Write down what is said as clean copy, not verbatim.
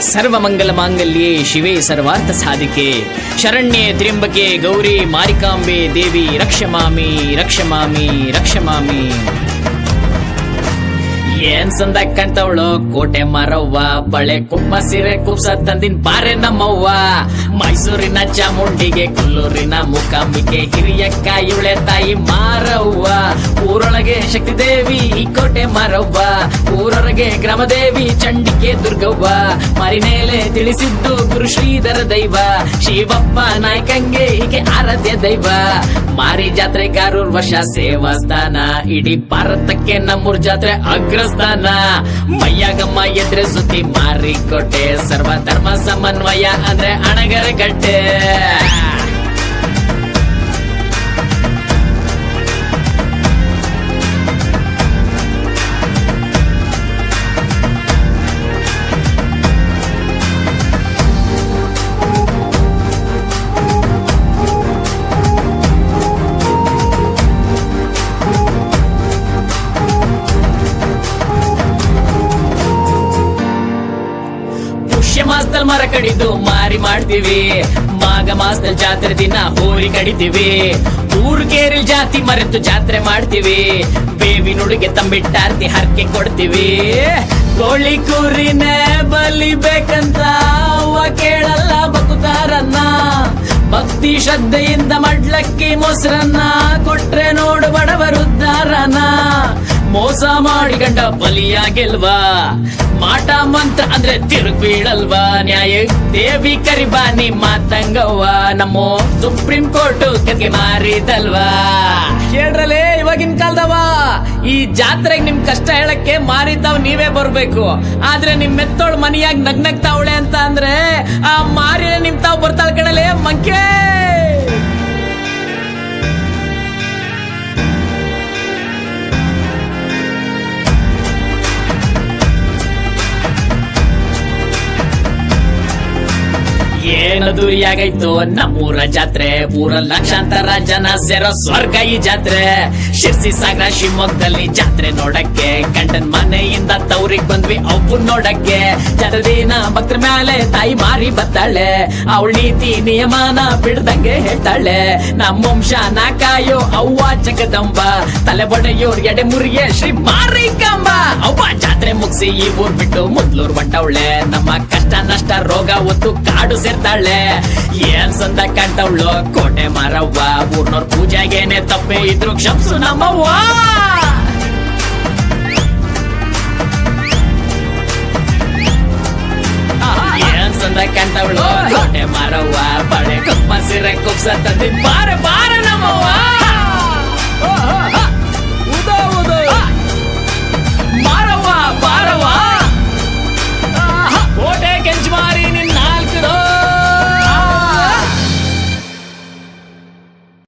ಸರ್ವಮಂಗಲ ಮಾಂಗಲ್ಯೆ ಶಿವೆ ಸರ್ವಾರ್ಥ ಸಾಧಿಕೆ ಶರಣ್ಯೆ ತ್ರ್ಯಂಬಕೆ ಗೌರಿ ಮಾರಿಕಾಂಬೆ ದೇವಿ ರಕ್ಷಮಾಮಿ ರಕ್ಷಮಾಮಿ ರಕ್ಷಮಾಮಿ. ಏನ್ ಸಂದ ಕಾಣ್ತವಳು ಕೋಟೆ ಮಾರವ್ವ, ಬಳೆ ಕುಂಭ ಸೀರೆ ಕುಬ್ಸ ತಂದಿನ ಪಾರೆ ನಮ್ಮವ್ವ. ಮೈಸೂರಿನ ಚಾಮುಂಡಿಗೆ ಕೊಲ್ಲೂರಿನ ಮೂಕಾಂಬಿಕೆ ಹಿರಿಯಕ್ಕ ಇವಳೆ ತಾಯಿ ಮಾರವ್ವ. ಊರೊಳಗೆ ಶಕ್ತಿ ದೇವಿ ಈ ಕೋಟೆ ಮಾರವ್ವ, ಊರೊಳಗೆ ಗ್ರಾಮದೇವಿ ಚಂಡಿಕೆ ದುರ್ಗವ್ವ. ಮಾರಿನೇಲೆ ತಿಳಿಸಿದ್ದು ಗುರು ಶ್ರೀಧರ ದೈವ, ಶಿವಪ್ಪ ನಾಯ್ಕಂಗೆ ಹೀಗೆ ಆರಾಧ್ಯ ದೈವ. ಮಾರಿ ಜಾತ್ರೆ ಕಾರೂರ್ ವರ್ಷ ಸೇವಾಸ್ಥಾನ, ಇಡೀ ಭಾರತಕ್ಕೆ ನಮ್ಮೂರ್ ಜಾತ್ರೆ ಅಗ್ರಸ್ಥಾನ. ಮಯ್ಯಾಗಮ್ಮ ಎದ್ರೆ ಸುದ್ದಿ ಮಾರಿಕೋಟೆ, ಸರ್ವ ಧರ್ಮ ಸಮನ್ವಯ ಅಂದ್ರೆ ಅಣಗರಗಟ್ಟೆ. ಮಾಸದಲ್ಲಿ ಮರ ಕಡಿದು ಮಾರಿ ಮಾಡ್ತೀವಿ, ಮಾಘ ಮಾಸದಲ್ಲಿ ಜಾತ್ರೆ ದಿನ ಹೋರಿ ಕಡಿತೀವಿ. ಊರ್ಗೇರಿ ಜಾತಿ ಮರೆತು ಜಾತ್ರೆ ಮಾಡ್ತೀವಿ, ಬೇವಿನ ಉಡುಗೆ ತಂಬಿಟ್ಟಾರ್ತಿ ಹರಕೆ ಕೊಡ್ತೀವಿ. ಕೋಳಿ ಕೂರಿನೇ ಬಲಿಬೇಕಂತ ಅವ್ವ ಕೇಳಲ್ಲ ಬಕುತಾರನ್ನ, ಭಕ್ತಿ ಶ್ರದ್ಧೆಯಿಂದ ಮಡ್ಲಕ್ಕಿ ಮೊಸರನ್ನ ಕೊಟ್ರೆ ನೋಡು ಬಡವರುದ್ದಾರನ. ಮೋಸ ಮಾಡಿ ಗಂಡ ಬಲಿಯಾಗಿಲ್ವಾ, ಮಾಟ ಮಂತ್ರ ಅಂದ್ರೆ ತಿರುಗ್ ಬೀಳಲ್ವಾ. ನ್ಯಾಯ ದೇವಿ ಕರಿಬಾನಿ ಮಾತಂಗವ್ವ, ನಮ್ಮ ಸುಪ್ರೀಂ ಕೋರ್ಟ್ ಕಗೆ ಮಾರಿದಲ್ವಾ. ಹೇಳ್ರಲೇ ಇವಾಗಿನ ಕಾಲದವ, ಈ ಜಾತ್ರೆಗೆ ನಿಮ್ ಕಷ್ಟ ಹೇಳಕ್ಕೆ ಮಾರಿದವ್ ನೀವೇ ಬರ್ಬೇಕು. ಆದ್ರೆ ನಿಮ್ ಮೆತ್ತೋಳ್ ಮನಿಯಾಗಿ ನಗ್ನಗ್ತಾವಳೆ ಅಂತ ಅಂದ್ರೆ ಆ ಮಾರಿನ ನಿಮ್ ತಾವ್ ಬರ್ತಾಳ ಕಣಲೇ ಮಂಕೆ. ಏನದುರಿಯಾಗೈತು ನಮ್ಮೂರ ಜಾತ್ರೆ, ಊರ ಲಕ್ಷಾಂತರ ಜನ ಸೇರೋ ಸ್ವರ್ಗ ಈ ಜಾತ್ರೆ. ಶಿರ್ಸಿ ಸಾಗರ ಶಿವಮೊಗ್ಗದಲ್ಲಿ ಜಾತ್ರೆ ನೋಡಕ್ಕೆ, ಗಂಡನ್ ಮನೆಯಿಂದ ತವ್ರಿಗ್ ಬಂದ್ವಿ ಅವ್ವನ್ ನೋಡಕ್ಕೆ. ಜಾತ್ರೆ ದಿನ ಭಕ್ತರ ಮ್ಯಾಲೆ ತಾಯಿ ಮಾರಿ ಬರ್ತಾಳೆ, ಅವಳ ನೀತಿ ನಿಯಮನ ಬಿಡ್ದಂಗೆ ಹೇಳ್ತಾಳೆ. ನಮ್ಮ ವಂಶನ ಕಾಯೋ ಅವ್ವ ಜಗದಂಬ, ತಲೆ ಬಡೆಯೋರ್ ಎಡೆ ಮುರಿಯೇ ಶ್ರೀ ಮಾರಿಕಾಂಬ. ಅವ್ವ ಜಾತ್ರೆ ಮುಗಿಸಿ ಈ ಊರ್ ಬಿಟ್ಟು ಮೊದ್ಲೂರ್ ಹೊಂಟವಳೆ, ನಮ್ಮ ಕಷ್ಟ ನಷ್ಟ ರೋಗ ಒತ್ತು ಕಾಡು ಸೇರ್ತಾಳೆ. ಏನ್ ಸಂದ ಕಾಣ್ತವಳು ಕೋಟೆ ಮಾರವ್ವ, ಊರ್ನೋರ್ ಪೂಜೆಗೇನೆ ತಪ್ಪೆ ಇದ್ರು ಕ್ಷಮ್ಸು ನಮ್ಮವ್ವ. ಏನ್ ಸಂದ ಕಾಣ್ತವಳು ಕೋಟೆ ಮಾರವ್ವ, ಬಳೆ ಕುಂಭ ಸೀರೆ ಕುಬ್ಸ ತಂದಿ